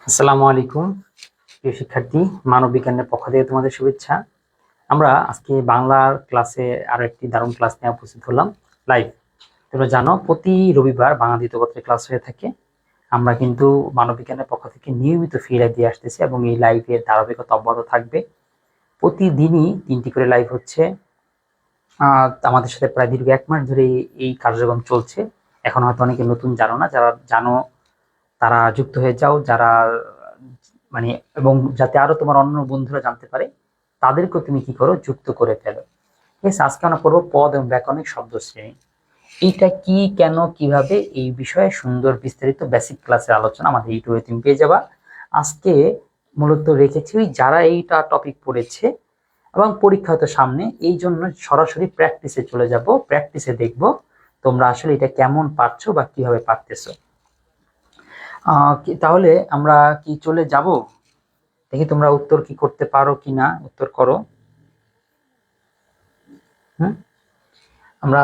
আসসালামু আলাইকুম প্রিয় শিক্ষার্থী, মানব বিজ্ঞানের পক্ষ থেকে তোমাদের শুভেচ্ছা। আমরা আজকে বাংলার ক্লাসে আরো একটি দারুণ ক্লাস নিয়ে উপস্থিত হলাম লাইভ। তোমরা জানো প্রতি রবিবার বাংলা দ্বিতীয় পত্রের ক্লাস হয়ে থাকে। আমরা কিন্তু মানব বিজ্ঞানের পক্ষ থেকে নিয়মিত ফ্রি লাইভ দিয়ে আসতেছি এবং এই লাইভের ধারাবাহিকতা অব্যাহত থাকবে। প্রতিদিনই 3টি করে লাইভ হচ্ছে। আমাদের সাথে প্রায় দীর্ঘ 1 মাস ধরে এই কার্যক্রম চলছে। এখন হয়তো অনেকে নতুন জানো না, যারা জানো তারা যুক্ত হয়ে যাও, যারা মানে এবং যাতে আরো তোমার অন্য বন্ধুরা জানতে পারে তাদেরকেও তুমি কি করো, যুক্ত করে ফেলো। ঠিক আছে, আজকে আমরা পড়বো পদ এবং ব্যাকরণিক শব্দ শ্রেণী। এইটা কি, কেন, কিভাবে, এই বিষয়ে সুন্দর বিস্তারিত বেসিক ক্লাসের আলোচনা আমাদের ইউটিউবে তুমি পেয়ে যাবা। আজকে মূলত রেখেছি ওই যারা এইটা টপিক পড়েছে এবং পরীক্ষা হয়তো সামনে, এই জন্য সরাসরি প্র্যাকটিসে চলে যাব, প্র্যাকটিসে দেখব তোমরা আসলে এটা কেমন পারছো বা কিভাবে পারতেছো। তাহলে আমরা কি চলে যাব, দেখি তোমরা উত্তর কি করতে পারো কিনা, উত্তর করো। আমরা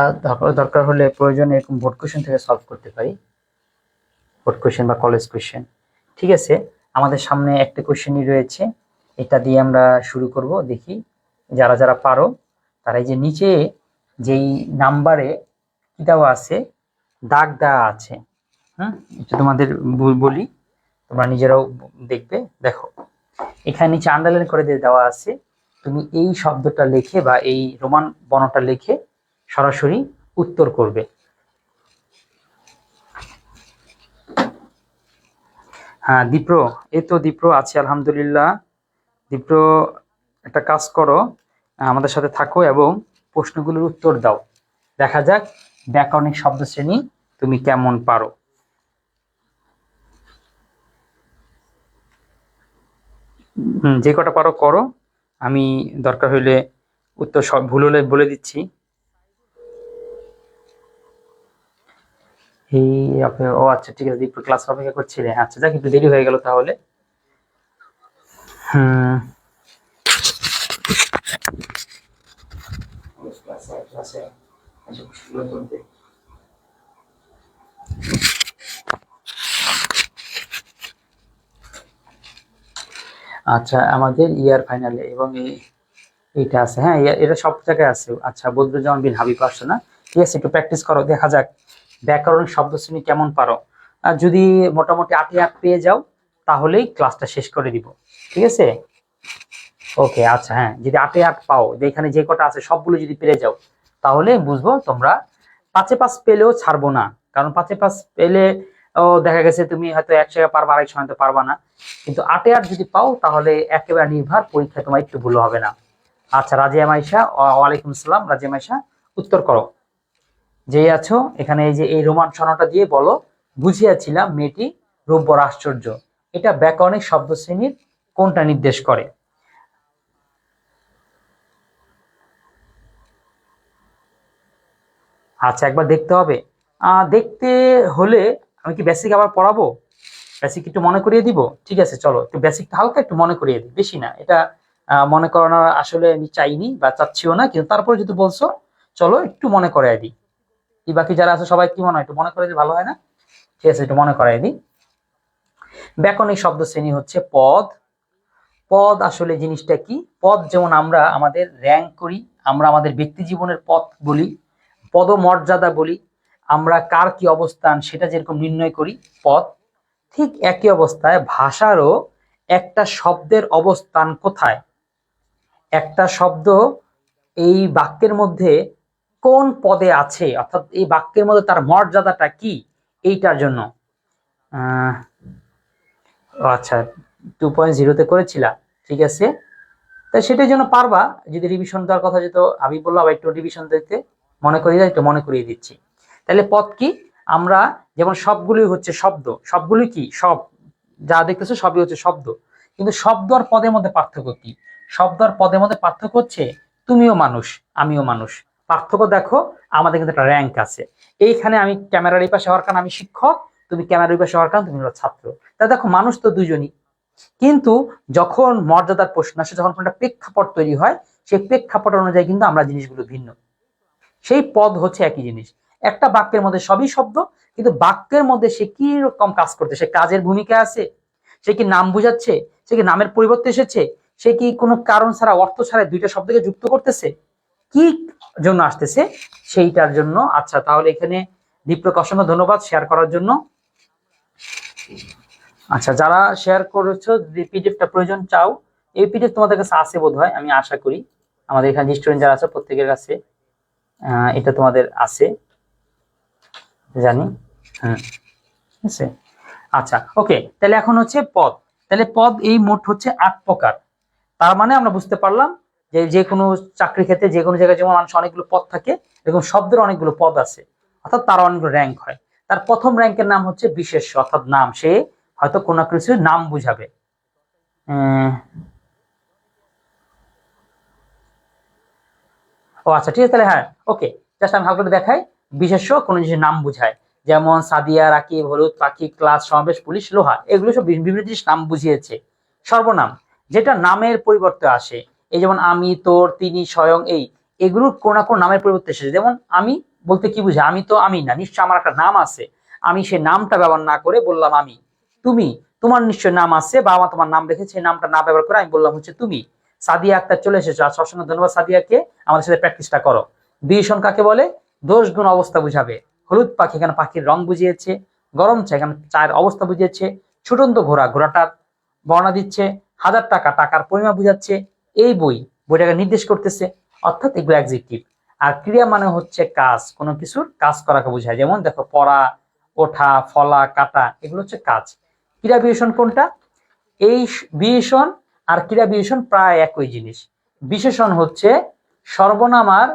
দরকার হলে প্রয়োজনে এরকম বোর্ড কোশ্চেন থেকে সলভ করতে পারি, বোর্ড কোশ্চেন বা কলেজ কোশ্চেন। ঠিক আছে, আমাদের সামনে একটা কোশ্চেনই রয়েছে, এটা দিয়ে আমরা শুরু করব। দেখি যারা যারা পারো তারা এই যে নিচে যেই নাম্বারে কি দেওয়া আছে, দাগ দেওয়া আছে, এটা তোমাদের বলি, তোমরা নিজেরাও দেখবে। দেখো এখানে নিচে আন্ডারলাইন করে দিয়ে দেওয়া আছে, তুমি এই শব্দটা লিখে বা এই রোমান বর্ণটা লিখে সরাসরি উত্তর করবে। হ্যাঁ দীপ্র, এই তো দীপ্র আছে আলহামদুলিল্লাহ। দীপ্র, একটা কাজ করো, আমাদের সাথে থাকো এবং প্রশ্নগুলোর উত্তর দাও। দেখা যাক ব্যাকরণিক শব্দ শ্রেণী তুমি কেমন পারো। যে কটা পারো করো, আমি দরকার হইলে উত্তর সব ভুল হলে বলে দিচ্ছি। ও আচ্ছা, ঠিক আছে, দীপ্র ক্লাস অপেক্ষা করছিলে। আচ্ছা যাক, একটু দেরি হয়ে গেল তাহলে। আচ্ছা, আমাদের ইয়ার ফাইনালে এবং এইটা আছে, হ্যাঁ এটা সব জায়গায় আছে। আচ্ছা, বদরুজ্জামান বিন হাবিব আসছে না? ঠিক আছে, একটু প্র্যাকটিস করো, দেখা যাক ব্যাকরণ শব্দ শ্রেণী কেমন পারো। আর যদি মোটামুটি 8 পেয়ে যাও তাহলেই ক্লাসটা শেষ করে দিব। ঠিক আছে, ওকে। আচ্ছা হ্যাঁ, যদি 8 পাও, এখানে যে কটা আছে সবগুলো যদি পেরে যাও তাহলে বুঝবো তোমরা 5-এ 5 পেলেও ছাড়বো না। কারণ 5-এ 5 পেলে দেখা গেছে তুমি হয়তো 1 জায়গায় পারবা, আরেক সময় তো পারবা না। কিন্তু 8-এ 8 যদি পাও তাহলে একেবারে নির্ভর, পরীক্ষায় তোমার একটু ভুল হবে না। আচ্ছা, রাজিয়া মাইশা, ওয়ালাইকুম আসসালাম। রাজিয়া মাইশা, উত্তর করো। যেই আছো এখানে, এই যে এই রোমান শনাটা দিয়ে বলো, বুঝিয়াছিলাম মেয়েটি রূপ বড় আশ্চর্য, এটা ব্যাকরণিক শব্দ শ্রেণীর কোনটা নির্দেশ করে? আচ্ছা, একবার দেখতে হবে। দেখতে হলে আমি কি বেসিক আবার পড়াবো? বেসিক একটু মনে করিয়ে দিব? ঠিক আছে, চলো একটু বেসিকটা হালকা একটু মনে করিয়ে দিই, বেশি না। এটা মনে করানোর আসলে আমি চাইনি বা চাচ্ছিও না, কিন্তু তারপরে যদি বলছো চলো একটু মনে করাই দিই। কি বাকি যারা আছে সবাই কি মনে হয় একটু মনে করে দিই, ভালো হয় না? ঠিক আছে, একটু মনে করাই দিই। ব্যাকরণিক শব্দ শ্রেণী হচ্ছে পদ। পদ আসলে জিনিসটা কি? পদ যেমন আমরা আমাদের র্যাঙ্ক করি, আমরা আমাদের ব্যক্তি জীবনের পদ বলি, পদমর্যাদা বলি, আমরা কার কি অবস্থান সেটা যেরকম নির্ণয় করি পদ, ঠিক একই অবস্থায় ভাষারও একটা শব্দের অবস্থান কোথায়, একটা শব্দ এই বাক্যের মধ্যে কোন পদে আছে, অর্থাৎ এই বাক্যের মধ্যে তার মর্যাদাটা কি, এইটার জন্য। আচ্ছা, 2.0-তে করেছিলা, ঠিক আছে, তাই সেটার জন্য পারবা। যদি রিভিশন দেওয়ার কথা যেত, আমি বললাম একটু রিভিশন দিতে, মনে করিয়ে দাও, একটু মনে করিয়ে দিচ্ছি। তাহলে পদ কি? আমরা যেমন সবগুলোই হচ্ছে শব্দ, সবগুলোই কি, সব যা দেখতেছো সবই হচ্ছে শব্দ। কিন্তু শব্দ আর পদের মধ্যে পার্থক্য কি? শব্দ আর পদের মধ্যে পার্থক্য হচ্ছে তুমিও মানুষ, আমিও মানুষ। পার্থক্য দেখো, আমাদের কিন্তু একটা র্যাঙ্ক আছে। এইখানে আমি ক্যামেরার এই পাশে হওয়ার কারণে আমি শিক্ষক, তুমি ক্যামেরার ওই পাশে হওয়ার কারণে তুমি হলো ছাত্র। তা দেখো, মানুষ তো দুজনই। কিন্তু যখন মর্যাদার প্রশ্ন আসে, যখন একটা প্রেক্ষাপট তৈরি হয়, সেই প্রেক্ষাপট অনুযায়ী কিন্তু আমরা জিনিসগুলো ভিন্ন। সেই পদ হচ্ছে একই জিনিস। একটা বাক্যের মধ্যে সবই শব্দ, কিন্তু বাক্যের মধ্যে সে কি রকম কাজ করতে, সে কাজের ভূমিকা আছে, সে কি নাম বুঝাচ্ছে, সে কি নামের পরিবর্তে এসেছে, সে কি কোনো কারণ ছাড়া অর্থ ছাড়া দুইটা শব্দকে যুক্ত করতেছে, কি জন্য আসতেছে সেইটার জন্য। আচ্ছা, তাহলে এখানে দীপ্রকে অসংখ্য ধন্যবাদ শেয়ার করার জন্য। আচ্ছা, যারা শেয়ার করেছো, যদি পিডিএফটা প্রয়োজন চাও, এই পিডিএফ তোমাদের কাছে আছে বোধ হয়, আমি আশা করি আমাদের এখানে স্টুডেন্ট যারা আছে প্রত্যেকের কাছে এটা তোমাদের আছে জানি। ঠিক আছে, আচ্ছা ওকে। তাহলে এখন হচ্ছে পদ। তাহলে পদ এই মোট হচ্ছে 8 প্রকার। তার মানে আমরা বুঝতে পারলাম যে যে কোনো চাকরি ক্ষেত্রে যে কোনো জায়গায় যেমন মানুষ অনেকগুলো পদ থাকে, এরকম শব্দের অনেকগুলো পদ আছে, অর্থাৎ তার অনেকগুলো র্যাঙ্ক হয়। তার প্রথম র্যাঙ্কের নাম হচ্ছে বিশেষ্য, অর্থাৎ নাম। সে হয়তো কোনো কিছু নাম বুঝাবে। ও আচ্ছা, ঠিক আছে, তাহলে হ্যাঁ ওকে, জাস্ট আমি হালকা দেখাই। বিশেষ্য কোনো জিনিসের নাম বুঝায়, যেমন সাদিয়া, রাকিব, হলুদ, পাখি, ক্লাস, সমাবেশ, পুলিশ, লোহা, এগুলো সব বিভিন্ন জিনিস নাম বুঝিয়েছে। সর্বনাম যেটা নামের পরিবর্তে আসে, এই যেমন আমি, তোর, তিনি, স্বয়ং, এই এগুলোর কোন না কোন নামের পরিবর্তে এসেছে। যেমন আমি বলতে কি বুঝে, আমি তো আমি না, নিশ্চয় আমার একটা নাম আছে, আমি সেই নামটা ব্যবহার না করে বললাম আমি। তুমি, তোমার নিশ্চয় নাম আছে, বাবা তোমার নাম রেখেছে, সেই নামটা না ব্যবহার করে আমি বললাম হচ্ছে তুমি। সাদিয়া আক্তার চলে এসেছো, আর সবসময় ধন্যবাদ সাদিয়াকে, আমাদের সাথে প্র্যাকটিসটা করো। বিশেষণ কাকে বলে? দোষ গুণ অবস্থা বুঝাবে। হলুদ পাখি, এখানে পাখির রং বুঝিয়েছে। গরম চা, এখানে চায়ের অবস্থা বুঝিয়েছে। ছুটন্ত ঘোড়া, ঘোড়াটার বর্ণনা দিচ্ছে। 1000 টাকা, টাকার পরিমাণ বুঝাচ্ছে। এই বই, বইটাকে নির্দেশ করতেছে, অর্থাৎ এগুলো অ্যাডজেক্টিভ। আর ক্রিয়া মানে হচ্ছে কাজ, কোনো কিছুর কাজ করাকে বোঝায়। যেমন দেখো, পড়া, ওঠা, ফলা, কাটা, এগুলো হচ্ছে কাজ। ক্রিয়া বিশেষণ কোনটা? এই বিশেষণ আর ক্রিয়া বিশেষণ প্রায় একই জিনিস। বিশেষণ হচ্ছে সর্বনাম আর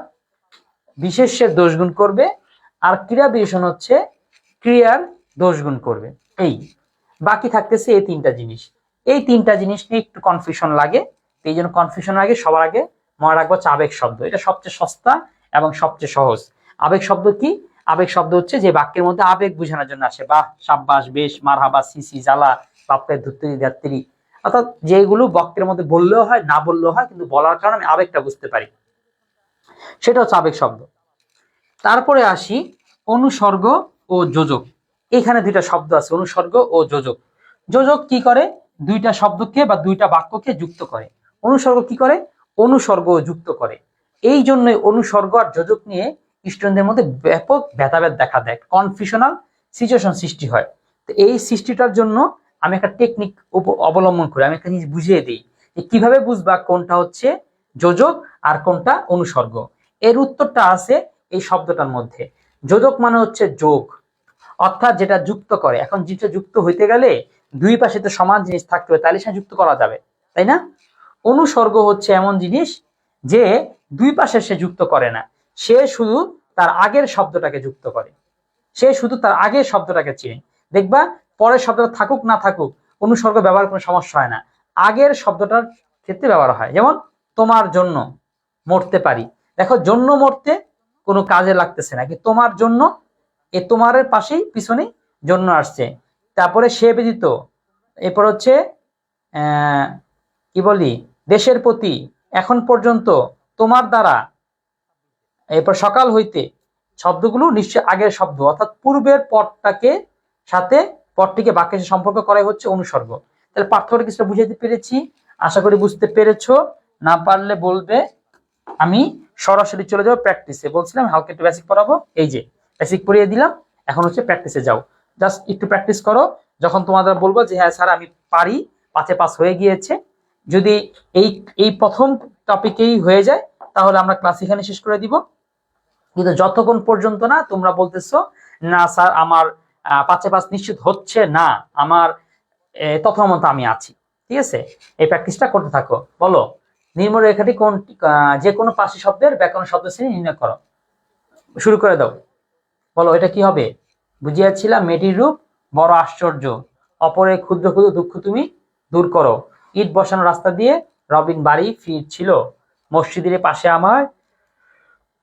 বিশেষ্যের দোষ গুণ করবে, আর ক্রিয়া বিশেষণ হচ্ছে ক্রিয়ার দোষ গুণ করবে। এই বাকি থাকতেছে এই তিনটা জিনিস। এই তিনটা জিনিস নিয়ে একটু কনফিউশন লাগে, এই জন্য কনফিউশন আগে সবার আগে মনে রাখবো হচ্ছে আবেগ শব্দ। এটা সবচেয়ে সস্তা এবং সবচেয়ে সহজ। আবেগ শব্দ কি? আবেগ শব্দ হচ্ছে যে বাক্যের মধ্যে আবেগ বোঝানোর জন্য আসে। বাহ, সাব্বাস, বেশ, মারহাবা, সিসি, জ্বালা, বাপ্পের ধুত্তরি, ধাত্রী, অর্থাৎ যেগুলো বাক্যের মধ্যে বললেও হয়, না বললেও হয়, কিন্তু বলার কারণে আমি আবেগটা বুঝতে পারি, সেটা হচ্ছে আবেগ শব্দ। তারপরে আসি অনুসর্গ ও যোজক। এখানে দুইটা শব্দ আছে, অনুসর্গ ও যোজক। যোজক কি করে? দুইটা শব্দকে বা দুইটা বাক্যকে যুক্ত করে। অনুসর্গ কি করে? অনুসর্গ যুক্ত করে। এই জন্যই অনুসর্গ আর যোজক নিয়ে স্টুডেন্টদের মধ্যে ব্যাপক ভেদাভেদ দেখা দেয়, কনফিউশনাল সিচুয়েশন সৃষ্টি হয়। তো এই সৃষ্টিটার জন্য আমি একটা টেকনিক অবলম্বন করি, আমি একটা জিনিস বুঝিয়ে দিই যে কিভাবে বুঝবা কোনটা হচ্ছে যোজক আর কোনটা অনুসর্গ। এর উত্তরটা আছে এই শব্দটার মধ্যে। যোজক মানে হচ্ছে যোগ, অর্থাৎ যেটা যুক্ত করে। এখন যেটা যুক্ত হইতে গেলে দুই পাশে তো সমান জিনিস থাকতে হবে, তাহলে সেটা যুক্ত করা যাবে, তাই না? অনুসর্গ হচ্ছে এমন জিনিস যে দুই পাশে সে যুক্ত করে না, সে শুধু তার আগের শব্দটাকে যুক্ত করে, সে শুধু তার আগের শব্দটাকে চেনে। দেখবা পরের শব্দটা থাকুক না থাকুক, অনুসর্গ ব্যবহার কোনো সমস্যা হয় না, আগের শব্দটার ক্ষেত্রে ব্যবহার হয়। যেমন তোমার জন্য মরতে পারি, দেখো জন্য মরতে কোনো কাজে লাগতেছে না, কি তোমার জন্য, এ তোমারের পাশেই পিছনেই জন্য আসছে। তারপরে সে ব্যতীত, এরপর হচ্ছে কি বলি, দেশের প্রতি, এখন পর্যন্ত, তোমার দ্বারা, এরপর সকাল হইতে, শব্দগুলো নিশ্চয় আগের শব্দ, অর্থাৎ পূর্বের পদটাকে সাথে পদটিকে বাক্যের সাথে সম্পর্ক করাই হচ্ছে অনুসর্গ। তাহলে পার্থক্যটা কিছুটা বুঝাতে পেরেছি, আশা করি বুঝতে পেরেছো। না পারলে বলবে, আমি সরাসরি চলে যাবো প্র্যাকটিসে। বলছিলাম হালকা একটু বেসিক পড়াবো, এই যে বেসিক পড়িয়ে দিলাম, এখন হচ্ছে প্র্যাকটিসে যাও। জাস্ট একটু প্র্যাকটিস করো, যখন তোমাদের বলবো যে হ্যাঁ স্যার আমি পারি, 5-এ 5 হয়ে গিয়েছে, যদি এই এই প্রথম টপিকেই হয়ে যায় তাহলে আমরা ক্লাস এখানে শেষ করে দিব। কিন্তু যতক্ষণ পর্যন্ত না তোমরা বলতেছো না স্যার আমার 5-এ 5 নিশ্চিত হচ্ছে না, আমার তখন মতো আমি আছি, ঠিক আছে, এই প্র্যাকটিসটা করতে থাকো। বলো, নির্মল রেখাটি কোন, যে কোনো 5টি শব্দের ব্যাকরণ শব্দ শ্রেণী নির্ণয় করো। শুরু করে দাও, বলো এটা কি হবে? বুঝিয়াছিলাম মেয়েটির রূপ বড় আশ্চর্য, অপরের ক্ষুদ্র ক্ষুদ্র দুঃখ তুমি দূর করো, ইট বসানো রাস্তা দিয়ে রবিন বাড়ি ফিরছিল, মসজিদের পাশে আমার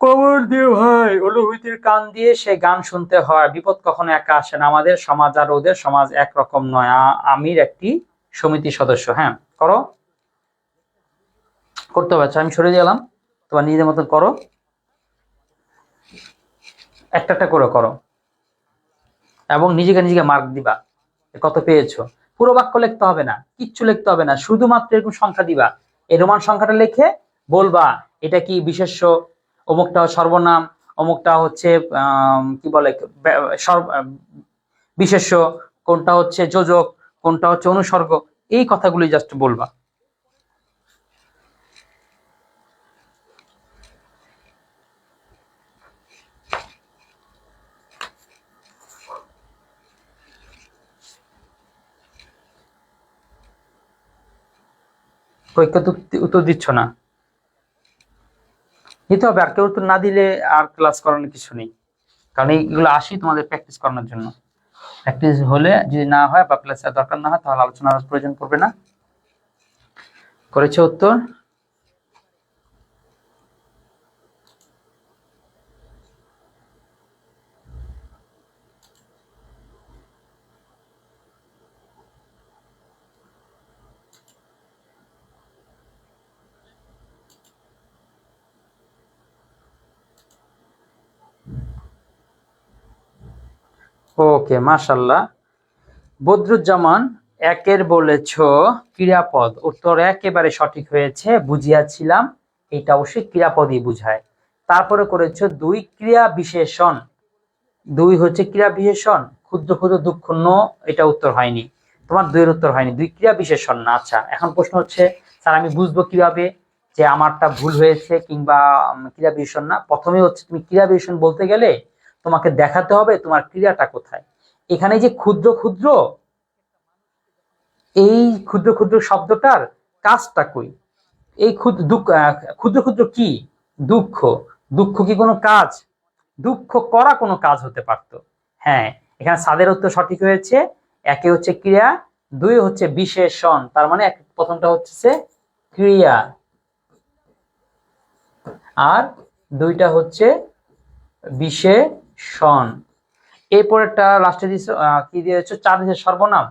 কবর দিয়ে ভাই, অনুভূতির কান দিয়ে সে গান শুনতে হয়, বিপদ কখনো একা আসে না, আমাদের সমাজ আর ওদের সমাজ একরকম নয়, আমির একটি সমিতির সদস্য। হ্যাঁ করো, করতে হবে। আচ্ছা আমি সরে গেলাম, তোমার নিজেদের মতন করো, একটা একটা করে করো এবং নিজেকে নিজেকে মার্ক দিবা কত পেয়েছো। পুরো বাক্য লিখতে হবে না, কিচ্ছু লিখতে হবে না, শুধুমাত্র এরকম সংখ্যা দিবা। এই রোমান সংখ্যাটা লিখে বলবা এটা কি বিশেষ্য, অমুকটা সর্বনাম, অমুকটা হচ্ছে কি বলে বিশেষ্য, কোনটা হচ্ছে যোজক, কোনটা হচ্ছে অনুসর্গ, এই কথাগুলি জাস্ট বলবা। পরীক্ষা তো উত্তর দিচ্ছ না, নিতে হবে। আর কেউ উত্তর না দিলে আর ক্লাস করানোর কিছু নেই, কারণ এইগুলো আসি তোমাদের প্র্যাকটিস করানোর জন্য। প্র্যাকটিস হলে যদি না হয় বা ক্লাসের দরকার না হয় তাহলে আলোচনার প্রয়োজন পড়বে না। করেছে উত্তর? ওকে, মাশাল্লাহ। বদরুজ্জামান একের বলেছ ক্রিয়াপদ, উত্তর একেবারে সঠিক হয়েছে, বুঝিয়াছিলাম। এটা অবশ্যই ক্রিয়াপদই বুঝায়। তারপরে করেছ দুই ক্রিয়া বিশেষণ, দুই হচ্ছে ক্রিয়া বিশেষণ, ক্ষুদ্র ক্ষুদ্র দুঃখ ন, এটা উত্তর হয়নি, তোমার দুইয়ের উত্তর হয়নি, দুই ক্রিয়া বিশেষণ না। আচ্ছা, এখন প্রশ্ন হচ্ছে স্যার আমি বুঝবো কিভাবে যে আমারটা ভুল হয়েছে কিংবা ক্রিয়া বিশেষণ না? প্রথমে হচ্ছে তুমি ক্রিয়া বিশেষণ বলতে গেলে তোমাকে দেখাতে হবে তোমার ক্রিয়াটা কোথায়। এখানে যে ক্ষুদ্র ক্ষুদ্র, এই ক্ষুদ্র ক্ষুদ্র শব্দটার কাজটা কই? এই ক্ষুদ্র ক্ষুদ্র কি? দুঃখ। দুঃখ কি কোনো কাজ? দুঃখ করা কোনো কাজ হতে পারতো। হ্যাঁ, এখানে সাদের উত্তর সঠিক হয়েছে। একে হচ্ছে ক্রিয়া, দুই হচ্ছে বিশেষণ, তার মানে প্রথমটা হচ্ছে ক্রিয়া আর দুইটা হচ্ছে বিশেষণ। এরপরেরটা লাস্টে দিয়েছে কি দিয়েছে, চার দিয়েছে সর্বনাম।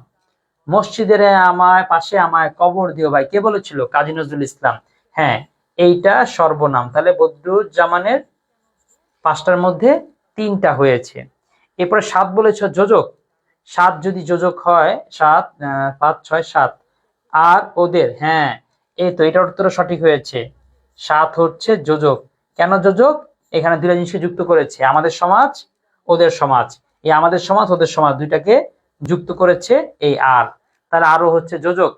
মসজিদের আমায় পাশে আমায় কবর দিও ভাই, কে বলেছিল? কাজী নজরুল ইসলাম। হ্যাঁ, এইটা সর্বনাম। তাহলে বদরুজ্জামানের পাঁচটার মধ্যে তিনটা হয়েছে। এরপরে সাত বলেছ যোজক, সাত যদি যোজক হয়, সাত, 5 6 7, আর ওদের, হ্যাঁ এই তো, এটার উত্তর সঠিক হয়েছে। সাত হচ্ছে যোজক। কেন যোজক? এখানে দুইটা জিনিসকে যুক্ত করেছে, আমাদের সমাজ ওদের সমাজ, এই আমাদের সমাজ ওদের সমাজ দুইটাকে যুক্ত করেছে এই আর, তাহলে আরো হচ্ছে যোজক।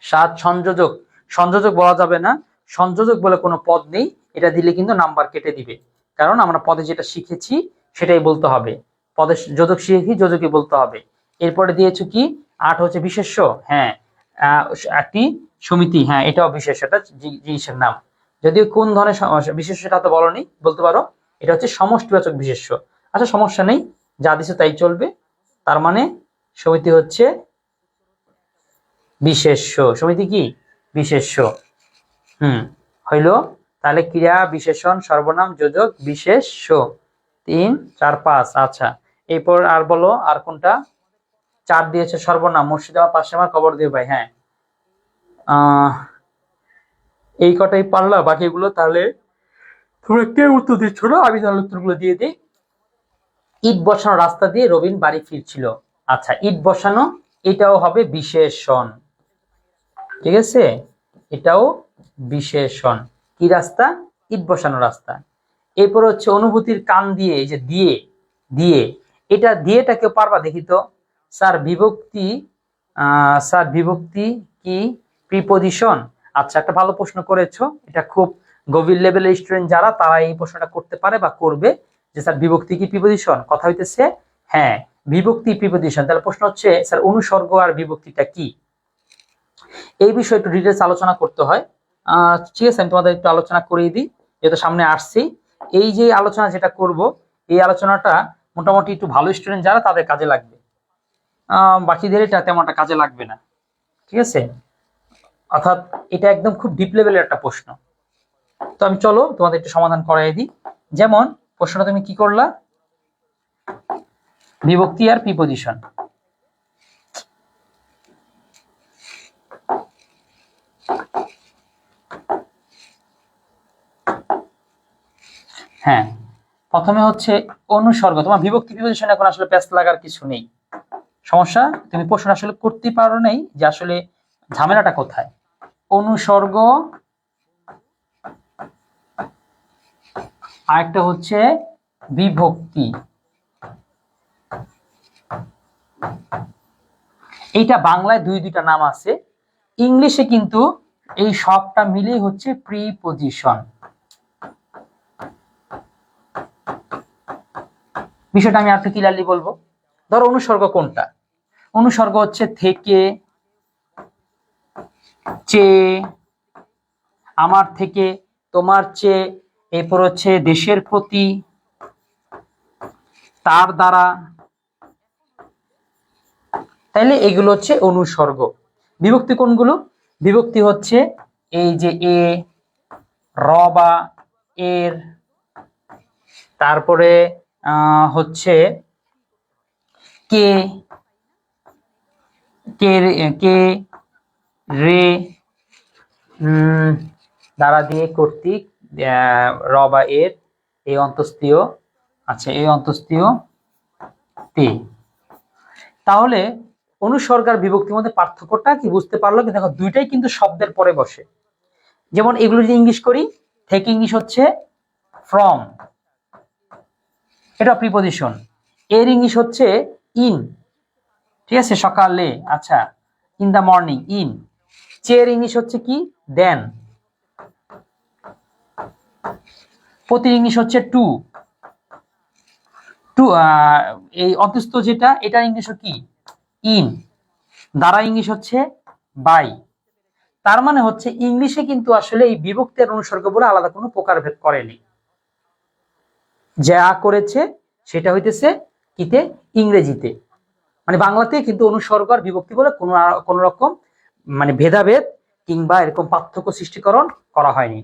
সাত সংযোজক, সংযোজক বলা যাবে না, সংযোজক বলে কোনো পদ নেই, এটা দিলে কিন্তু নাম্বার কেটে দিবে, কারণ আমরা পদে যেটা শিখেছি সেটাই বলতে হবে, পদে যোজক শিখেছি যোজকই বলতে হবে। এরপরে দিয়েছো কি, আট হচ্ছে বিশেষ্য, হ্যাঁ একটি সমিতি, হ্যাঁ এটাও বিশেষ্য, এটা জিনিসের নাম, যদিও কোন ধরনের বিশেষ্য সেটা তো বলনি, বলতে পারো এটা হচ্ছে সমষ্টিবাচক বিশেষ্য। আচ্ছা সমস্যা নেই, যা দিছে তাই চলবে। তার মানে সমিতি হচ্ছে বিশেষ্য, সমিতি কি বিশেষ্য। হইল। তাহলে ক্রিয়া বিশেষণ সর্বনাম যোজক বিশেষ্য, 3 4 5। আচ্ছা, এরপর আর বলো আর কোনটা? চার দিয়েছে সর্বনাম, মসজিদ আমার পাশে আমার কবর দিও ভাই। হ্যাঁ এই কটাই পারলা, বাকিগুলো তাহলে তোমরা কেউ উত্তর দিচ্ছ না, আমি তাহলে উত্তরগুলো দিয়ে দিই। ইট বসানো রাস্তা দিয়ে রবিন বাড়ি ফিরছিল। আচ্ছা, ইট বসানো এটাও হবে বিশেষণ, ঠিক আছে, এটাও বিশেষণ। কি রাস্তা? ইট বসানো রাস্তা। এরপর হচ্ছে অনুভূতির কান দিয়ে, এই যে দিয়ে, দিয়ে, এটা দিয়েটা কেউ পারবা দেখি তো? স্যার বিভক্তি, স্যার বিভক্তি কি প্রিপজিশন? আচ্ছা, একটা ভালো প্রশ্ন করেছো, এটা খুব গভীর লেভেলের স্টুডেন্ট যারা, তারা এই প্রশ্নটা করতে পারে বা করবে, যে স্যার বিভক্তি কি প্রিপজিশন? কথা হইতেছে হ্যাঁ বিভক্তি প্রিপজিশন। তাহলে প্রশ্ন হচ্ছে স্যার অনুসর্গ আর বিভক্তিটা কি? এই বিষয়ে একটু ডিটেলস আলোচনা করতে হয়। ঠিক আছে, আমি তোমাদের একটু আলোচনা করিয়ে দিই, যেহেতু সামনে আসছি। এই যে আলোচনা যেটা করব, এই আলোচনাটা মোটামুটি একটু ভালো স্টুডেন্ট যারা তাদের কাজে লাগবে, বাকিদের এটা তেমন একটা কাজে লাগবে না, ঠিক আছে? অর্থাৎ এটা একদম খুব ডিপ লেভেলের একটা প্রশ্ন। তো আমি চলো তোমাদের একটু সমাধান করাই দিই। যেমন প্রশ্নটা তুমি কি করলা, বিভক্তি আর প্রিপজিশন। হ্যাঁ, প্রথমে হচ্ছে অনুসর্গ, তোমার বিভক্তি প্রিপজিশন এখন আসলে প্যাচ লাগার কিছু নেই, সমস্যা, তুমি প্রশ্ন আসলে করতে পারো নাই যে আসলে ঝামেলাটা কোথায়। অনুসর্গ, আরেকটা হচ্ছে বিভক্তি। এইটা বাংলায় দুইটা নাম আছে, ইংলিশে কিন্তু এই সবটা মিলেই হচ্ছে প্রিপজিশন। বিষয়টা আমি একটু ক্লিয়ারলি বলবো। ধরো অনুসর্গ কোনটা? অনুসর্গ হচ্ছে থেকে, চেয়ে, আমার থেকে, তোমার চেয়ে, এরপর হচ্ছে দেশের প্রতি, তার দ্বারা, তাইলে এগুলো হচ্ছে অনুসর্গ। বিভক্তি কোনগুলো? বিভক্তি হচ্ছে এই যে এ, র বা এর, তারপরে হচ্ছে কে, কে কে, রে, দ্বারা দিয়ে কর্তৃক, র বা এর, এই অন্তস্তীয়, আচ্ছা এই অন্তস্তীয় তে। তাহলে অনুসর্গ আর বিভক্তির মধ্যে পার্থক্যটা কি বুঝতে পারলো কি? দেখো দুইটাই কিন্তু শব্দের পরে বসে। যেমন এগুলো যদি ইংলিশ করি, থেকে ইংলিশ হচ্ছে ফ্রম, এটা প্রিপজিশন। এর ইংলিশ হচ্ছে ইন, ঠিক আছে, সকালে, আচ্ছা ইন দা মর্নিং, ইন। চের ইংলিশ হচ্ছে কি? দেন। প্রতি ইংলিশ হচ্ছে টু, টু এই অন্তস্থ যেটা, এটা ইংলিশ কি? ইন। দ্বারা ইংলিশ হচ্ছে বাই। তার মানে হচ্ছে ইংলিশে কিন্তু আসলে এই বিভক্তি আর অনুসর্গ বলে আলাদা কোনো প্রকারভেদ করেনি। যা করেছে সেটা হইতেছে কিতে? ইংরেজিতে। মানে বাংলাতে কিন্তু অনুসর্গ আর বিভক্তি বলে কোন রকম মানে ভেদাভেদ কিংবা এরকম পার্থক্য সৃষ্টিকরণ করা হয়নি।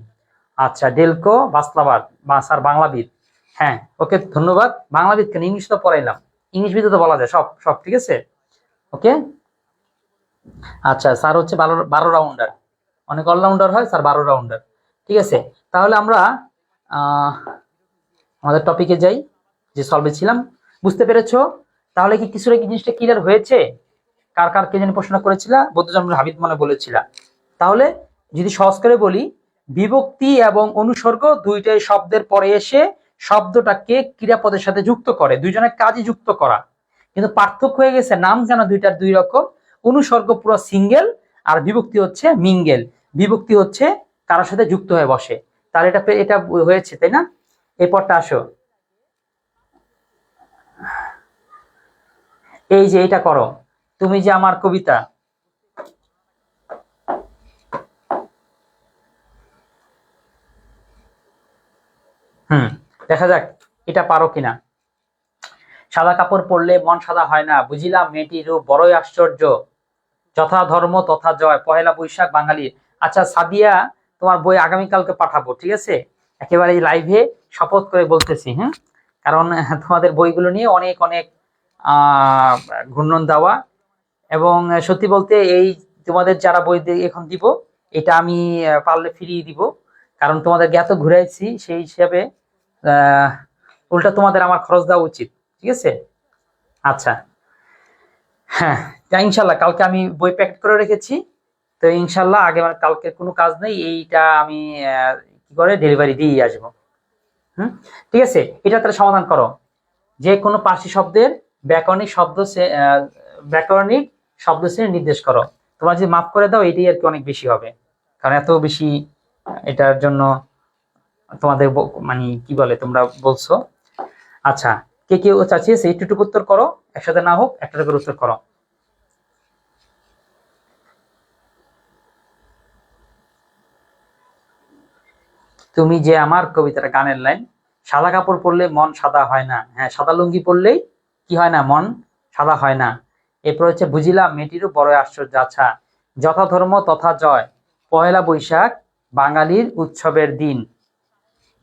আচ্ছা, ডেলকো বাস্তবাদ বা স্যার বাংলাবিদ, হ্যাঁ ওকে ধন্যবাদ। বাংলাবিদ কেন, ইংলিশ তো পড়াইলাম, ইংলিশ বিদ্যা তো বলা যায় সব সব, ঠিক আছে ওকে। আচ্ছা, স্যার হচ্ছে 12 রাউন্ডার, অনেক অলরাউন্ডার হয় স্যার, 12 রাউন্ডার, ঠিক আছে। তাহলে আমরা আমাদের টপিকে যাই, যে সলভে ছিলাম, বুঝতে পেরেছো? তাহলে কি কিছুটা কি জিনিসটা ক্লিয়ার হয়েছে? কার কার কে জানি প্রশ্ন করেছিল, বৌদ্ধজন্মের হাবিব মনে বলেছিল। তাহলে যদি সহজ করে বলি, বিভক্তি এবং অনুসর্গ দুইটাই শব্দের পরে এসে শব্দটাকে ক্রিয়াপদের সাথে যুক্ত করে, দুইজনের কাজই যুক্ত করা, কিন্তু পার্থক্য হয়ে গেছে নাম যেন দুইটার দুই রকম। অনুসর্গ পুরো সিঙ্গেল আর বিভক্তি হচ্ছে মিঙ্গেল, বিভক্তি হচ্ছে কারোর সাথে যুক্ত হয়ে বসে। তাহলে এটা এটা হয়েছে, তাই না? এই পরটা আসো, এই যে এটা করো, তুমি যে আমার কবিতা, দেখা যাক এটা পারো কিনা। সাদা কাপড় পরলে মন সাদা হয় না, বুঝিলাম মেয়েটির রূপ বড়ই আশ্চর্য, যথা ধর্ম তথা জয়, পহেলা বৈশাখ বাঙালির। আচ্ছা সাদিয়া, তোমার বই আগামীকালকে পাঠাবো, ঠিক আছে? একেবারে লাইভে শপথ করে বলতেছি, হ্যাঁ, কারণ তোমাদের বইগুলো নিয়ে অনেক অনেক ঘূর্ণন দেওয়া, এবং সত্যি বলতে এই তোমাদের যারা বই এখন দিব, এটা আমি পারলে ফিরিয়ে দিব, কারণ তোমাদের এত ঘুরাইছি, সেই হিসাবে উল্টা তোমাদের আমার খরচ দেওয়া উচিত, ঠিক আছে? আচ্ছা, হ্যাঁ, ইনশাল্লাহ কালকে আমি বই প্যাকেট করে রেখেছি, তো ইনশাল্লাহ আগে মানে কালকে কোনো কাজ নেই, এইটা আমি কি করে ডেলিভারি দিয়ে আসবো। ঠিক আছে, এটা তাহলে সমাধান করো। যে কোনো পার্সি শব্দের ব্যাকরণিক ব্যাকরণিক শব্দ শ্রেণী নির্দেশ করো। তোমরা যদি মাফ করে দাও এটাই আর কি অনেক বেশি হবে, কারণ এত বেশি এটার জন্য তোমাদের মানে কি বলে তোমরা বলছো। আচ্ছা, কে কেউ চাচ্ছিস একটু উত্তর করো, একসাথে না হোক একটা করে উত্তর করো। তুমি যে আমার কবিতাটা, গানের লাইন, সাদা কাপড় পরলে মন সাদা হয় না, হ্যাঁ সাদা লুঙ্গি পরলেই কি হয় না, মন সাদা হয় না। এরপর হচ্ছে বুঝিলাম মেয়েটিরও বড় আশ্চর্য। আচ্ছা, যথা ধর্ম তথা জয়, পহেলা বৈশাখ বাঙালির উৎসবের দিন,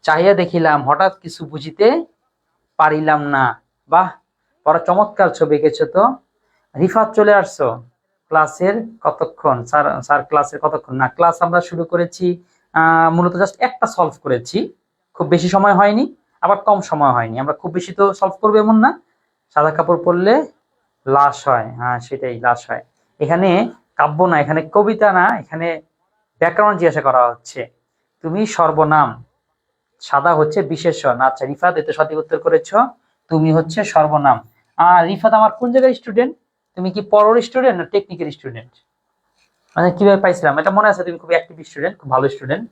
চাহিয়া দেখিলাম হঠাৎ কিছু বুঝিতে পারিলাম না। বাহ, বড় চমৎকার ছবি এঁকেছো তো। রিফাত চলে আসছো, ক্লাসের কতক্ষণ? স্যার স্যার ক্লাসের কতক্ষণ না, ক্লাস আমরা শুরু করেছি মূলত জাস্ট একটা সলভ করেছি, খুব বেশি সময় হয়নি আবার কম সময় হয়নি, আমরা খুব বেশি তো সলভ করবো এমন না। সাদা কাপড় পরলে লাশ হয়, হ্যাঁ সেটাই, লাশ হয়। এখানে কাব্য না, এখানে কবিতা না, এখানে ব্যাকরণ জিজ্ঞাসা করা হচ্ছে। তুমি সর্বনাম, সাদা হচ্ছে বিশেষণ। আচ্ছা রিফাত, এতে সঠিক উত্তর করেছো, তুমি হচ্ছে সর্বনাম। রিফাত আমার কোন জায়গার স্টুডেন্ট? তুমি কি পড়ার স্টুডেন্ট না টেকনিকের স্টুডেন্ট? মানে কিভাবে পাইছিলাম এটা মনে আছে, তুমি খুব অ্যাক্টিভ স্টুডেন্ট, খুব ভালো স্টুডেন্ট।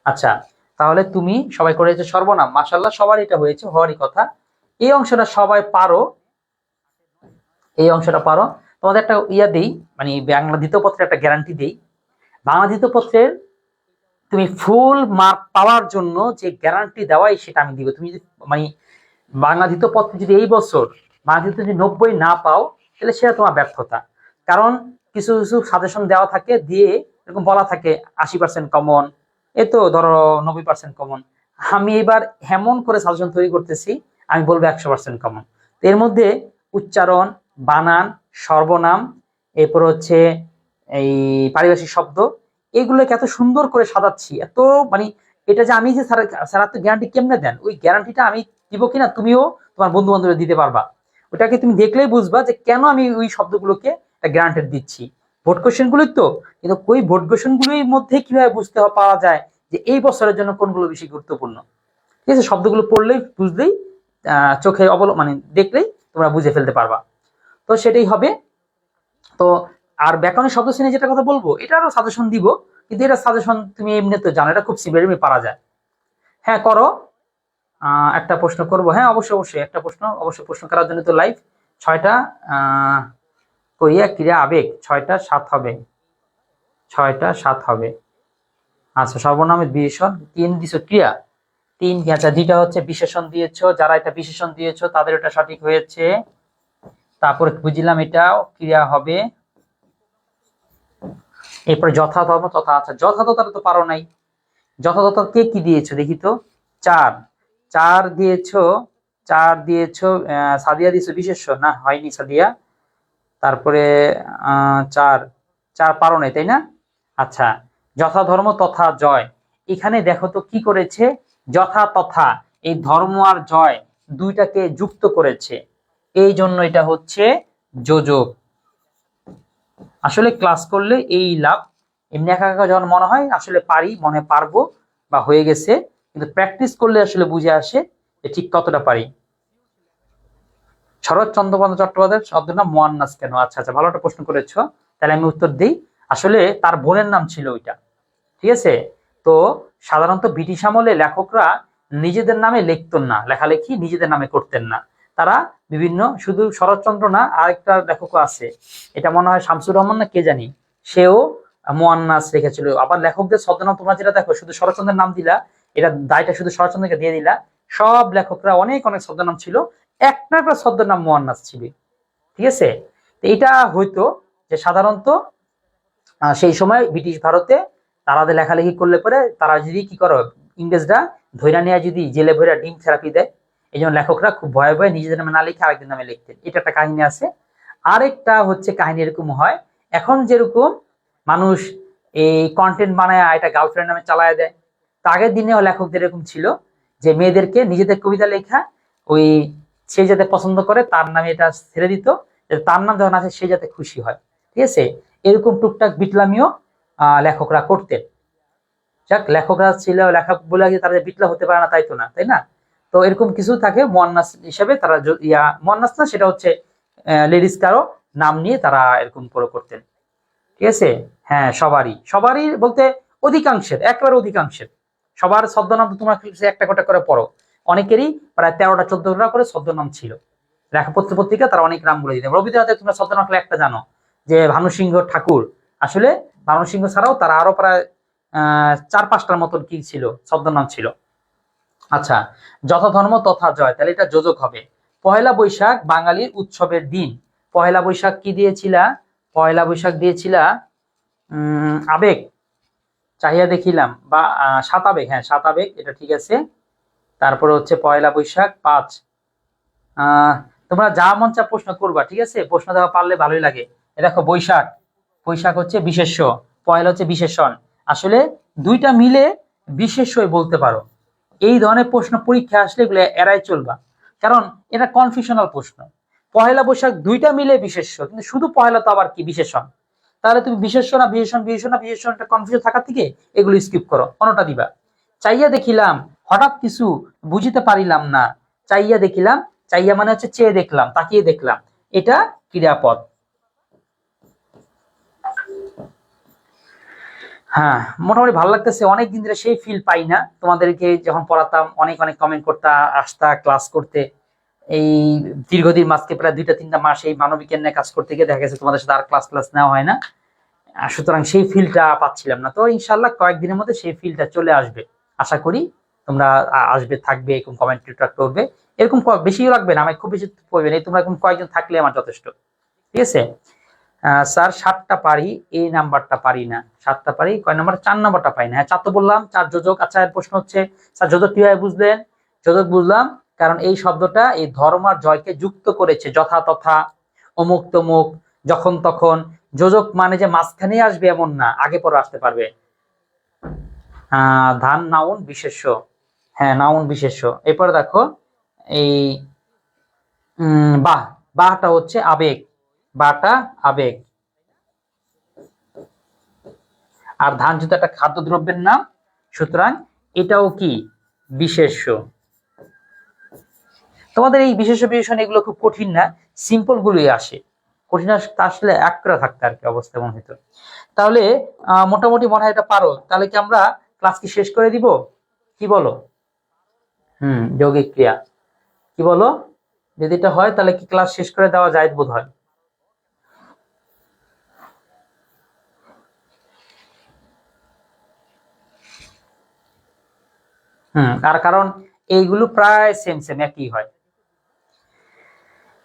আচ্ছা, তাহলে তুমি সবাই করেছো সর্বনাম, মাশাআল্লাহ, সবার এটা হয়েছে, হওয়ারই কথা। এই অংশটা সবাই পারো, এই অংশটা পারো। তোমাদের একটা ইয়া দেই, মানে বাংলা দ্বিতীয় পত্রের একটা গ্যারান্টি দেই। বাংলা দ্বিতীয় পত্রের তুমি ফুল মার্ক পাওয়ার জন্য যে গ্যারান্টি দেওয়াই সেটা আমি দিব। তুমি যদি মানে বাংলা দ্বিতীয় পত্রে যদি এই বছর বাংলা দ্বিতীয় যদি 90 না পাও, তাহলে সেটা তোমার ব্যর্থতা। কারণ কিছু কিছু সাজেশন দেওয়া থাকে, দিয়ে এরকম বলা থাকে 80% কমন, এ তো ধরো 90% কমন। আমি এবার এমন করে সাজেশন তৈরি করতেছি, আমি বলবো 100% কমন। এর মধ্যে উচ্চারণ, বানান, সর্বনাম, এরপর হচ্ছে এই পারিভাষিক শব্দ, এগুলোকে এত সুন্দর করে সাজাচ্ছি, এত মানে এটা যে আমি যে স্যার তো গ্যারান্টি কেমনে দেন, ওই গ্যারান্টিটা আমি দিব কিনা তুমিও তোমার বন্ধু বান্ধবরা দিতে পারবা। ওটাকে তুমি দেখলেই বুঝবা যে কেন আমি ওই শব্দগুলোকে গ্যারান্টেড দিচ্ছি। ভোট কোশ্চেন গুলোই তো, কিন্তু ওই ভোট কোশ্চেন গুলোর মধ্যে কিভাবে বুঝতে পারা যায় যে এই বছরের জন্য কোনগুলো বেশি গুরুত্বপূর্ণ। ঠিক আছে, শব্দগুলো পড়লেই বুঝলেই, চোখে মানে দেখলেই তোমরা বুঝে ফেলতে পারবা। তো সেটাই হবে। তো আর ব্যাকরণের শব্দ শ্রেণী যেটা কথা বলবো, এটারও সাজেশন দিব, কিন্তু এটা সাজেশন তুমি এমনি তো জানো, এটা খুব সিম্পল, এমনি পারা যায়। হ্যাঁ করো, একটা প্রশ্ন করব, হ্যাঁ অবশ্যই অবশ্যই একটা প্রশ্ন, অবশ্যই প্রশ্ন করার জন্য তো লাইভ। 6টা করিয়া ক্রিয়া আবেগ, 6টা 7 হবে, 6টা 7 হবে। আচ্ছা সর্বনামে বিশেষণ 3 দিছো, ক্রিয়া 3, আচ্ছা 2টা হচ্ছে বিশেষণ দিয়েছো, যারা এটা বিশেষণ দিয়েছো তাদের এটা সঠিক হয়েছে। তারপরে বুঝলাম এটাও ক্রিয়া হবে। এরপরে যথাধর্ম তথা, আচ্ছা যথাযথতা তো পারো নাই। যথাযথ কে কি দিয়েছো দেখি তো? 4, 4 দিয়েছো, 4 দিয়েছো, সাদিয়া দিয়েছো বিশেষ্য, না হয়নি সাদিয়া। তারপরে 4, 4 পারো নাই তাই না? আচ্ছা যথাধর্ম তথা জয়, এখানে দেখো তো কি করেছে, যথা তথা, এই ধর্ম আর জয় দুইটাকে যুক্ত করেছে, এই জন্য এটা হচ্ছে যোজক। আসলে ক্লাস করলে এই লাভ, এমনি একা একা যখন মনে হয় আসলে পারি, মনে পারবো বা হয়ে গেছে, কিন্তু প্র্যাকটিস করলে আসলে বুঝে আসে যে ঠিক কতটা পারি। শরৎচন্দ্র চট্টোপাধ্যায়ের শব্দের নাম মুয়ান্নাস কেন? আচ্ছা আচ্ছা, ভালো একটা প্রশ্ন করেছো, তাহলে আমি উত্তর দিই। আসলে তার বোনের নাম ছিল ওইটা, ঠিক আছে। তো সাধারণত ব্রিটিশ আমলে লেখকরা নিজেদের নামে লিখতেন না, লেখালেখি নিজেদের নামে করতেন না। তারা বিভিন্ন, শুধু শরৎচন্দ্র না, আরেকটা লেখকও আছে, এটা মনে হয় শামসুর রহমান না কে জানি, সেও মুয়ান্নাস রেখেছিল। আবার লেখকদের ছদ্মনাম তোমরা যেটা দেখো, শুধু শরৎচন্দ্রের নাম দিলা, এটা দায়টা শুধু শরৎচন্দ্রকে দিয়ে দিলা। সব লেখকরা অনেক অনেক ছদ্মনাম ছিল, একটা একটা ছদ্মনাম মুয়ান্নাস ছিল, ঠিক আছে। এইটা হয়তো যে সাধারণত সেই সময় ব্রিটিশ ভারতে তারা লেখালেখি করলে পরে তারা যদি কি করো, ইংরেজরা ধৈরা নিয়ে যদি জেলে ভৈরা ডিম থেরাপি দেয়, এই জন্য লেখকরা খুব ভয়ে ভয়ে নিজেদের নামে না লিখে আরেকদের নামে লিখতেন, এটা একটা কাহিনী আছে। আরেকটা হচ্ছে কাহিনী এরকম হয়, এখন যেরকম মানুষ এই কন্টেন্ট বানায় এটা গার্লফ্রেন্ড নামে চালায় দেয়, তা আগের দিনেও লেখকদের এরকম ছিল যে মেয়েদেরকে নিজেদের কবিতা লেখা, ওই সে যাতে পছন্দ করে তার নামে এটা ছেড়ে দিত, তার নাম যখন আছে সে যাতে খুশি হয়, ঠিক আছে। এরকম টুকটাক বিটলামিও লেখকরা করতেন। যাক, লেখকরা ছিল, লেখক বলে তারা বিটলা হতে পারে না তাই তো না, তাই না? তো এরকম কিছু থাকে মুয়ান্নাস হিসেবে, তারা মুয়ান্নাস না, সেটা হচ্ছে লেডিস কারো নাম নিয়ে তারা এরকম করে করতেন, ঠিক আছে। হ্যাঁ সবারই, সবারই বলতে অধিকাংশের, একেবারে অধিকাংশের সবার ছদ্মনাম তো তোমরা একটা একটা করে পড়ো, অনেকেরই প্রায় 13টা 14টা করে ছদ্মনাম ছিল। লেখাপত্র পত্রিকা তারা অনেক নাম বলে দিতেন। রবীন্দ্রনাথের তোমরা ছদ্মনাম একটা জানো যে ভানুসিংহ ঠাকুর, আসলে ভানুসিংহ ছাড়াও তারা আরো প্রায় 4-5টার মতন কি ছিল, ছদ্মনাম ছিল। আচ্ছা যথাধর্ম তথা জয়, তাহলে এটা যোজক হবে। পহেলা বৈশাখ বাঙালির উৎসবের দিন, পহেলা বৈশাখ কি দিয়েছিলা? পহেলা বৈশাখ দিয়েছিলা আবেগ, চাহিয়া দেখিলাম, বা 7 আবেগ, হ্যাঁ 7 আবেগ, এটা ঠিক আছে। তারপরে হচ্ছে পয়লা বৈশাখ 5, তোমরা যা মন চা প্রশ্ন করবা, ঠিক আছে, প্রশ্ন দেওয়া পারলে ভালোই লাগে। দেখো বৈশাখ, বৈশাখ হচ্ছে বিশেষ্য, পয়লা হচ্ছে বিশেষণ, আসলে দুইটা মিলে বিশেষ্যই বলতে পারো। এই ধরনের প্রশ্ন পরীক্ষা আসলে এগুলো এড়াই চলবা, কারণ এটা কনফিউশনাল প্রশ্ন। পহেলা বৈশাখ দুইটা মিলে বিশেষ্য, কিন্তু শুধু পহেলা তো আবার কি বিশেষণ। তাহলে তুমি বিশেষ্য না বিশেষণ, বিশেষণ না বিশেষণ, একটা কনফিউশন থাকার থেকে এগুলো স্কিপ করো, কোনটা দিবা। চাইয়া দেখিলাম হঠাৎ কিছু বুঝিতে পারিলাম না। চাইয়া দেখিলাম, চাইয়া মানে হচ্ছে চেয়ে দেখলাম, তাকিয়ে দেখলাম, এটা ক্রিয়াপদ। হ্যাঁ, মোটামুটি ভালো লাগতেছে, অনেকদিন ধরে সেই ফিল পাই না। তোমাদেরকে যখন পড়াতাম অনেক অনেক কমেন্ট করতে আসতা ক্লাস করতে, এই দীর্ঘদিন মাঝকে প্রায় 2-3টা মাস এই মানবিক নিয়ে কাজ করতে গিয়ে দেখা গেছে তোমাদের সাথে আর ক্লাস নেওয়া হয় না। সুতরাং সেই ফিলটা পাচ্ছিলাম না। তো ইনশাল্লাহ কয়েকদিনের মধ্যে সেই ফিলটা চলে আসবে, আশা করি তোমরা আসবে, থাকবে, এরকম কমেন্ট করবে। এরকম বেশিও লাগবে না, আমার খুব বেশি পড়বে না, তোমরা এরকম কয়েকজন থাকলে আমার যথেষ্ট। ঠিক আছে স্যার, 7টা পারি, এই নাম্বারটা পারি না। 7টা পারি, কয় নাম্বার? 4 নাম্বারটা পাই না। হ্যাঁ, 4 তো বললাম, 4 যোজক। আচ্ছা, এর প্রশ্ন হচ্ছে স্যার যোজক কিভাবে বুঝলেন? যোজক বুঝলাম কারণ এই শব্দটা এই ধর্ম আর জয়কে যুক্ত করেছে, যথা তথা, অমুক তমুক, যখন তখন। যোজক মানে যে মাঝখানে আসবে এমন না, আগে পরে আসতে পারবে। ধান নাউন বিশেষ্য, হ্যাঁ নাউন বিশেষ্য। এরপরে দেখো এই বাহ, বাহটা হচ্ছে আবেগ, বাটা আবেগ। আর ধান যেহেতু একটা খাদ্যদ্রব্যের নাম, সুতরাং এটাও কি বিশেষ্য। তোমাদের এই বিশেষ্য বিশেষণ এগুলো খুব কঠিন না, সিম্পল গুলোই আসে, কঠিন আসলে এক করে থাকতে আর কি অবস্থা মনে হতো। তাহলে মোটামুটি মনে হয় এটা পারো। তাহলে কি আমরা ক্লাস কি শেষ করে দিব? কি বলো? যৌগিক ক্রিয়া, কি বলো? যদি এটা হয় তাহলে কি ক্লাস শেষ করে দেওয়া যায় বোধ হয়। আর কারণ এইগুলো প্রায় সেম সেম একই হয়।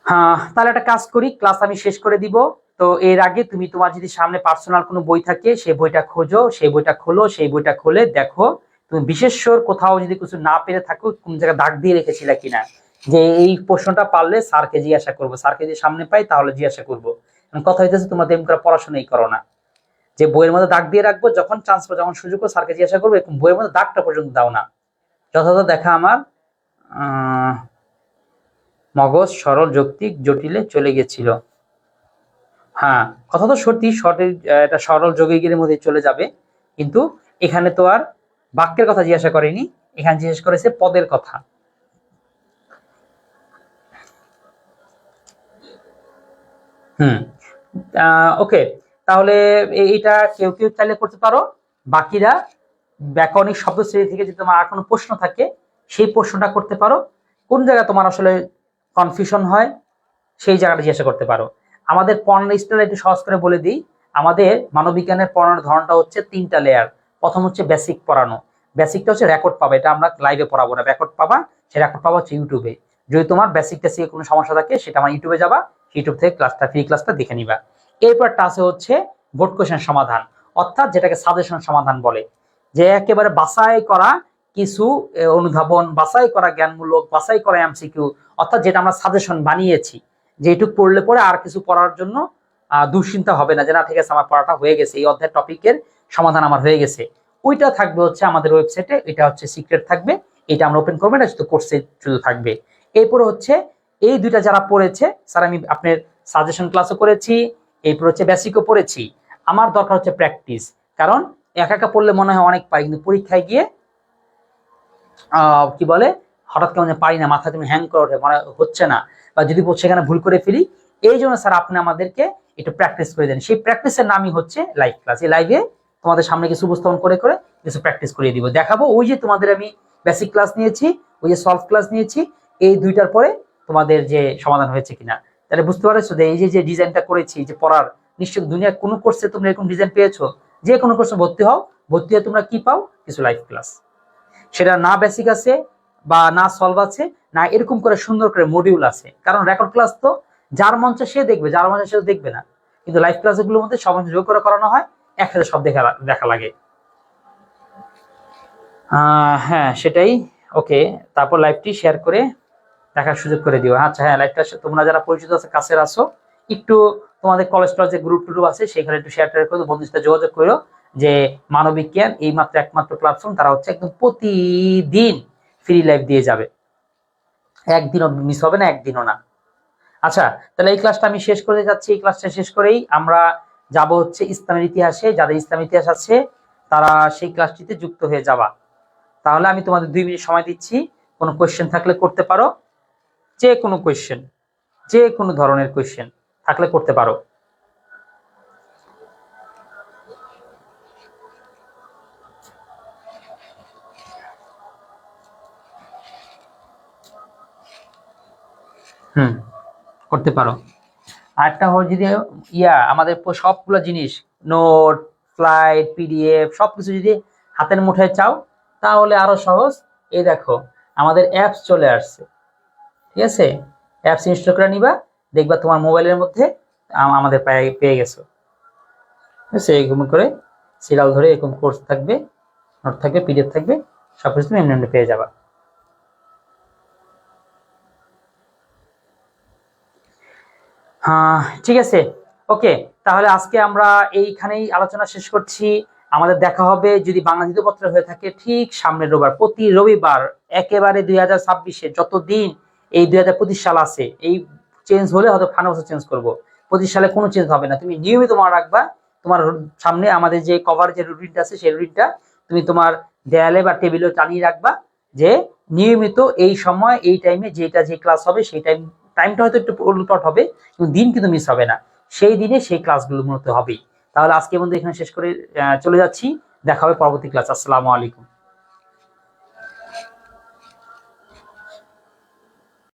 হ্যাঁ, তাহলে একটা কাজ করি, ক্লাস আমি শেষ করে দিব। তো এর আগে তুমি তোমার যদি সামনে পার্সোনাল কোনো বই থাকে সেই বইটা খোঁজো, সেই বইটা খোলো, সেই বইটা খুলে দেখো তুমি বিশেষ্যর কোথাও যদি কিছু না পেরে থাকো কোন জায়গায় দাগ দিয়ে রেখেছিলে কিনা, যে এই প্রশ্নটা পারলে স্যারকে জিজ্ঞাসা করবো, স্যারকে যদি সামনে পাই তাহলে জিজ্ঞাসা করবো। কথা হইতেছে তোমরা তেমন করে পড়াশোনাই করো না, যে বইয়ের মধ্যে দাগ দিয়ে রাখবো, যখন চান্স পাবো, যখন সুযোগ পাবো স্যারকে জিজ্ঞাসা করবো, এরকম বইয়ের মধ্যে দাগটা পর্যন্ত দাও না। যথাযথ দেখা আমার মগজ সরল যৌক্তিক জটিলে চলে গেছিল। হ্যাঁ, কথা তো সত্যি, এটা সরল যৌগিকের মধ্যে চলে যাবে, কিন্তু এখানে তো আর বাক্যের কথা জিজ্ঞাসা করেনি, এখানে জিজ্ঞেস করেছে পদের কথা। ওকে, তাহলে এইটা কেউ কেউ চাইলে করতে পারো, বাকিরা ব্যাকরণিক শব্দ শ্রেণী থেকে যদি তোমার আর কোনো প্রশ্ন থাকে সেই প্রশ্নটা করতে পারো। কোন জায়গায় তোমার আসলে কনফিউশন হয় সেই জায়গাটা জিজ্ঞাসা করতে পারো। আমাদের পড়ানোর স্টাইল একটু সহজ করে বলে দিই। আমাদের মানববিজ্ঞানের পড়ানোর ধরনটা হচ্ছে 3টা লেয়ার। প্রথম হচ্ছে বেসিক পড়ানো, বেসিকটা হচ্ছে রেকর্ড পাবা, এটা আমরা লাইভে পড়াবো না, রেকর্ড পাবা, সেই রেকর্ড পাবা হচ্ছে ইউটিউবে। যদি তোমার বেসিক টেসিকে কোনো সমস্যা থাকে সেটা আমার ইউটিউবে যাবা, ইউটিউব থেকে ক্লাসটা ফ্রি ক্লাসটা দেখে নিবা। এরপরটা আছে হচ্ছে বোর্ড কোয়েশ্চেন সমাধান, অর্থাৎ যেটাকে সাজেশন সমাধান বলে, যে একেবারে বাছাই করা কিছু অনুধাবন, বাছাই করা জ্ঞানমূলক, বাছাই করা এমসিকিউ, অর্থাৎ যেটা আমরা সাজেশন বানিয়েছি, যেটুক পড়লে পরে আর কিছু পড়ার জন্য দুশ্চিন্তা হবে না, যে না ঠিক আছে আমার পড়াটা হয়ে গেছে, এই অধ্যায় টপিকের সমাধান আমার হয়ে গেছে। ওইটা থাকবে হচ্ছে আমাদের ওয়েবসাইটে, এটা হচ্ছে সিক্রেট থাকবে, এটা আমরা ওপেন করবো না, শুধু কোর্সে শুধু থাকবে। এরপরে হচ্ছে এই দুইটা যারা পড়েছে, স্যার আমি আপনার সাজেশন ক্লাসও করেছি, এরপর হচ্ছে বেসিকও পড়েছি, আমার দরকার হচ্ছে প্র্যাকটিস। কারণ একা একা পড়লে মনে হয় অনেক পাই, কিন্তু পরীক্ষায় গিয়ে কি বলে হঠাৎ কেমন পারি না, মাথা তুমি হ্যাং করে ওঠে, মনে হচ্ছে না, বা যদি সেখানে ভুল করে ফেলি। এই জন্য স্যার আপনি আমাদেরকে একটু প্র্যাকটিস করে দেন, সেই প্র্যাকটিসের নামই হচ্ছে লাইভ ক্লাস। এই লাইভে তোমাদের সামনে কিছু উপস্থাপন করে করে কিছু প্র্যাকটিস করিয়ে দিব, দেখাবো ওই যে তোমাদের আমি বেসিক ক্লাস নিয়েছি, ওই যে সলভ ক্লাস নিয়েছি, এই দুইটার পরে তোমাদের যে সমাধান হয়েছে কিনা। তাহলে বুঝতে পারছো যে এই যে ডিজাইনটা করেছি যে পড়ার, নিশ্চয় দুনিয়ার কোনো কোর্সে তোমরা এরকম ডিজাইন পেয়েছো, যে কোনো কোর্সে ভর্তি হও, ভর্তি হয়ে তোমরা কি পাও? কিছু লাইভ ক্লাস, সেটা না বেসিক আছে বা না সলভ আছে, না এরকম করে সুন্দর করে মডিউল আছে। কারণ রেকর্ড ক্লাস তো যার মঞ্চে সে দেখবে, যার মঞ্চে সে দেখবে না, কিন্তু লাইভ ক্লাসগুলোর মধ্যে সব যোগ করে করানো হয়, একসাথে সব দেখা লাগে। হ্যাঁ সেটাই। ওকে, তারপর লাইভটি শেয়ার করে দেখার সুযোগ করে দিও। আচ্ছা হ্যাঁ, লাইভটা তোমরা যারা পরিচিত আছে কাছের আসো, একটু তোমাদের কলেজ যে গ্রুপ টুরুপ আছে সেখানে একটু শেয়ার টেয়ার করে বন্ধুদের সাথে যোগাযোগ করো, যে মানবিক জ্ঞান এই মাত্র একমাত্র প্ল্যাটফর্ম, তারা হচ্ছে একদম প্রতিদিন ফ্রি লাইভ দিয়ে যাবে, একদিনও মিস হবে না, একদিনও না। আচ্ছা, তাহলে এই ক্লাসটা আমি শেষ করতে যাচ্ছি। এই ক্লাসটা শেষ করেই আমরা যাব হচ্ছে ইসলামের ইতিহাসে। যাদের ইসলাম ইতিহাস আছে তারা সেই ক্লাসটিতে যুক্ত হয়ে যাবা। তাহলে আমি তোমাদের 2 মিনিট সময় দিচ্ছি, কোনো কোয়েশ্চেন থাকলে করতে পারো। যে কোনো কোয়েশ্চেন, যে কোনো ধরনের কোয়েশ্চেন থাকলে করতে পারো। হুম, করতে পারো। আরেকটা হল যদি আমাদের সবগুলো জিনিস, নোট, স্লাইড, পিডিএফ সবকিছু যদি হাতের মুঠোয় চাও তাহলে আরো সহজ। এই দেখো আমাদের অ্যাপস চলে আসছে, ঠিক আছে? অ্যাপস ইনস্টল করে নিবা, দেখবা তোমার মোবাইলের মধ্যে আমাদের পেয়ে গেছো, ঠিক আছে? এরকম করে সিরিয়াল ধরে এরকম কোর্স থাকবে, নোট থাকবে, পিডিএফ থাকবে, সবকিছু তুমি এমনি এমনি পেয়ে যাবা। ঠিক আছে, ওকে। তাহলে আজকে আমরা এইখানেই আলোচনা শেষ করছি। আমাদের দেখা হবে যদি বাংলা দ্বিতীয় পত্র হয়ে থাকে ঠিক সামনের রবিবার, প্রতি রবিবার একেবারে 2026-এ যতদিন এই 2025 সাল আছে, এই চেঞ্জ হলে হয়তো 5 বছর চেঞ্জ করবো, 25 সালে কোনো চেঞ্জ হবে না। তুমি নিয়মিত মনে রাখবা তোমার সামনে আমাদের যে কভার যে রুটিনটা আছে সেই রুটিনটা তুমি তোমার দেয়ালে বা টেবিলে টানিয়ে রাখবা, যে নিয়মিত এই সময় এই টাইমে যেটা যে ক্লাস হবে সেই টাইমটা হয়তো একটু উল্টপাল্ট হবে কিন্তু দিন কিন্তু মিস হবে না। সেই দিনে সেই ক্লাসগুলো মূলত হবেই। তাহলে আজকে বন্ধু এখানে শেষ করে চলে যাচ্ছি। দেখা হবে পরবর্তী ক্লাস। আসসালামু আলাইকুম।